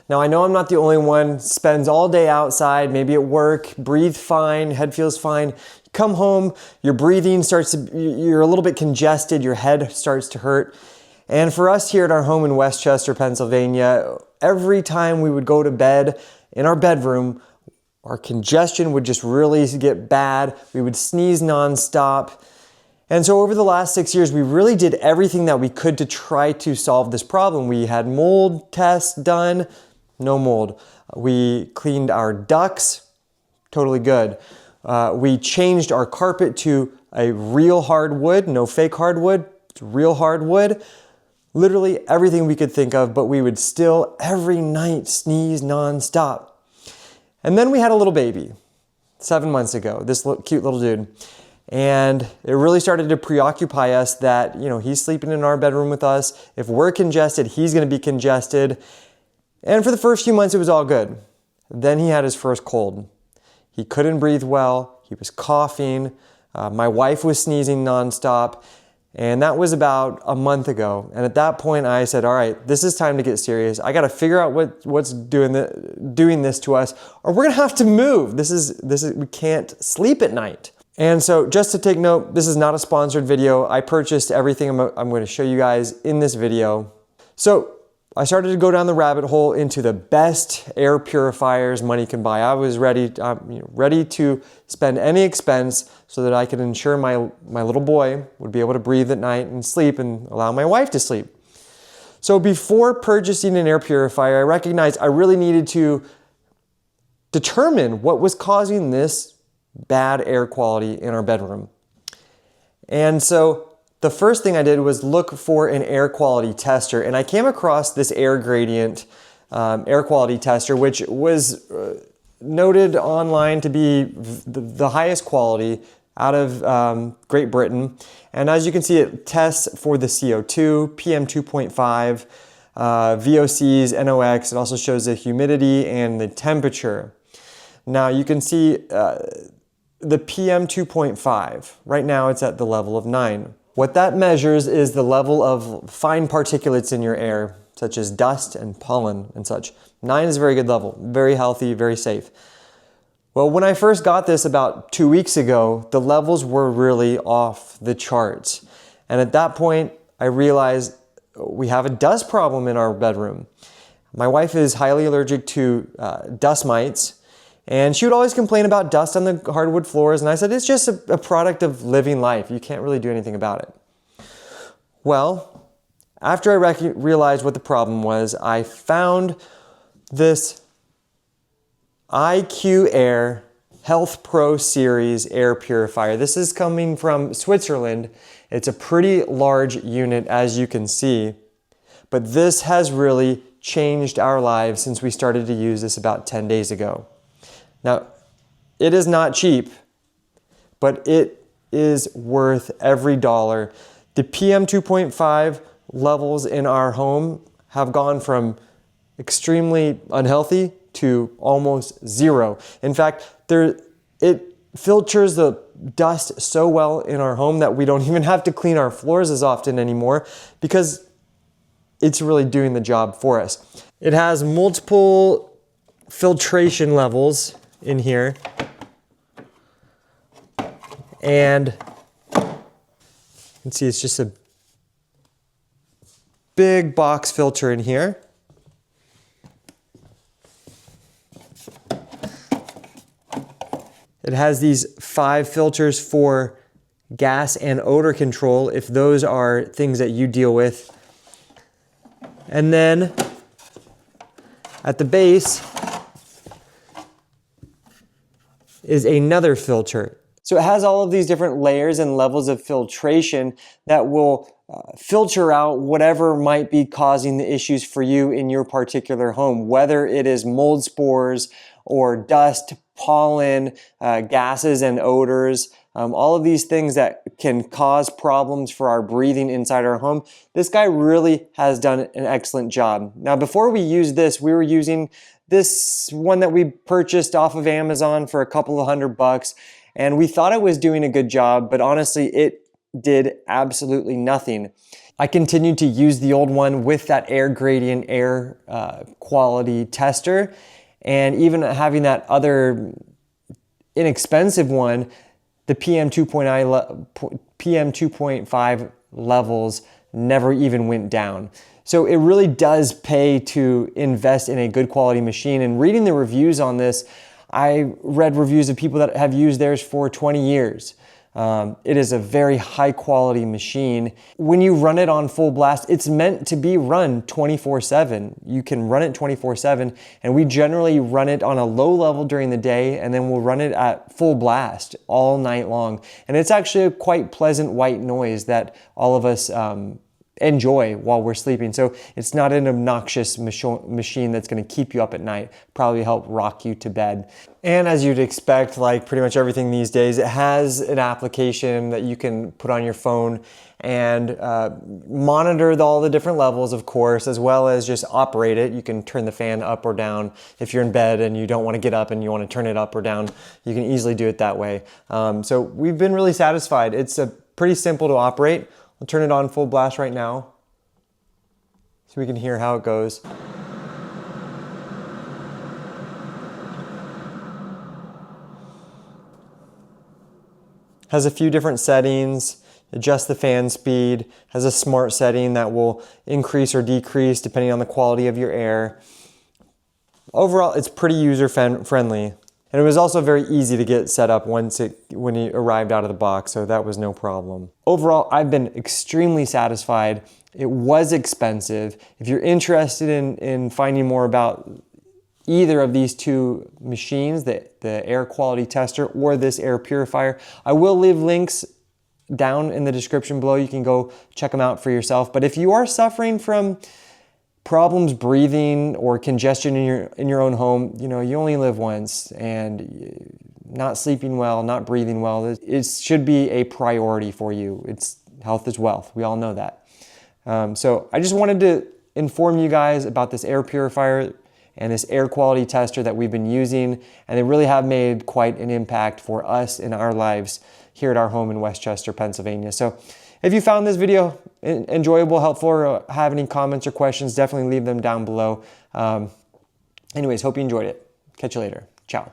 Now I know I'm not the only one, spends all day outside, maybe at work, breathe fine, head feels fine. Come home, your breathing you're a little bit congested, your head starts to hurt. And for us here at our home in Westchester, Pennsylvania, every time we would go to bed in our bedroom, our congestion would just really get bad. We would sneeze nonstop. And so over the last 6 years, we really did everything that we could to try to solve this problem. We had mold tests done, no mold. We cleaned our ducts, totally good. We changed our carpet to a real hardwood, no fake hardwood, it's real hardwood. Literally everything we could think of, but we would still every night sneeze nonstop. And then we had a little baby 7 months ago, this cute little dude. And it really started to preoccupy us that, he's sleeping in our bedroom with us. If we're congested, he's gonna be congested. And for the first few months, it was all good. Then he had his first cold. He couldn't breathe well, he was coughing, my wife was sneezing nonstop. And that was about a month ago. And at that point I said, all right, this is time to get serious. I gotta figure out what's doing this to us, or we're gonna have to move. We can't sleep at night. And so just to take note, this is not a sponsored video. I purchased everything I'm gonna show you guys in this video. So I started to go down the rabbit hole into the best air purifiers money can buy. I was ready to spend any expense so that I could ensure my little boy would be able to breathe at night and sleep and allow my wife to sleep. So before purchasing an air purifier, I recognized I really needed to determine what was causing this bad air quality in our bedroom. And so the first thing I did was look for an air quality tester, and I came across this Air Gradient air quality tester, which was noted online to be the highest quality out of Great Britain. And as you can see, it tests for the CO2, PM 2.5, VOCs, NOx. It also shows the humidity and the temperature. Now you can see the PM 2.5. Right now it's at the level of 9. What that measures is the level of fine particulates in your air, such as dust and pollen and such. 9 is a very good level, very healthy, very safe. Well, when I first got this about 2 weeks ago, the levels were really off the charts. And at that point, I realized we have a dust problem in our bedroom. My wife is highly allergic to dust mites, and she would always complain about dust on the hardwood floors, and I said, it's just a product of living life. You can't really do anything about it. Well, after I realized what the problem was, I found this IQAir Health Pro Series air purifier. This is coming from Switzerland. It's a pretty large unit, as you can see, but this has really changed our lives since we started to use this about 10 days ago. Now, it is not cheap, but it is worth every dollar. The PM 2.5 levels in our home have gone from extremely unhealthy to almost 0. In fact, it filters the dust so well in our home that we don't even have to clean our floors as often anymore because it's really doing the job for us. It has multiple filtration levels in here, and you can see it's just a big box filter in here. It has these 5 filters for gas and odor control if those are things that you deal with. And then at the base is another filter. So it has all of these different layers and levels of filtration that will filter out whatever might be causing the issues for you in your particular home, whether it is mold spores or dust, pollen, gases and odors, all of these things that can cause problems for our breathing inside our home. This guy really has done an excellent job. Now, before we used this, we were using this one that we purchased off of Amazon for a couple of $100, and we thought it was doing a good job, but honestly, it did absolutely nothing. I continued to use the old one with that air gradient, air quality tester, and even having that other inexpensive one, the PM 2.5 levels never even went down. So it really does pay to invest in a good quality machine. And reading the reviews on this, I read reviews of people that have used theirs for 20 years. It is a very high quality machine. When you run it on full blast, it's meant to be run 24/7. You can run it 24/7, and we generally run it on a low level during the day, and then we'll run it at full blast all night long. And it's actually a quite pleasant white noise that all of us enjoy while we're sleeping. So it's not an obnoxious machine that's going to keep you up at night, probably help rock you to bed. And as you'd expect, like pretty much everything these days, it has an application that you can put on your phone and monitor all the different levels, of course, as well as just operate it. You can turn the fan up or down. If you're in bed and you don't want to get up and you want to turn it up or down, you can easily do it that way. So we've been really satisfied. It's pretty simple to operate. I'll turn it on full blast right now so we can hear how it goes. Has a few different settings, adjust the fan speed, has a smart setting that will increase or decrease depending on the quality of your air. Overall, it's pretty user friendly. And it was also very easy to get set up when it arrived out of the box, so that was no problem. Overall, I've been extremely satisfied. It was expensive. If you're interested in finding more about either of these two machines, the air quality tester or this air purifier, I will leave links down in the description below. You can go check them out for yourself. But if you are suffering from problems breathing or congestion in your own home, you know, you only live once, and not sleeping well, not breathing well, it should be a priority for you. It's health is wealth. We all know that. So I just wanted to inform you guys about this air purifier and this air quality tester that we've been using, and they really have made quite an impact for us in our lives here at our home in Westchester, Pennsylvania. So if you found this video enjoyable, helpful, or have any comments or questions, definitely leave them down below. Anyways, hope you enjoyed it. Catch you later. Ciao.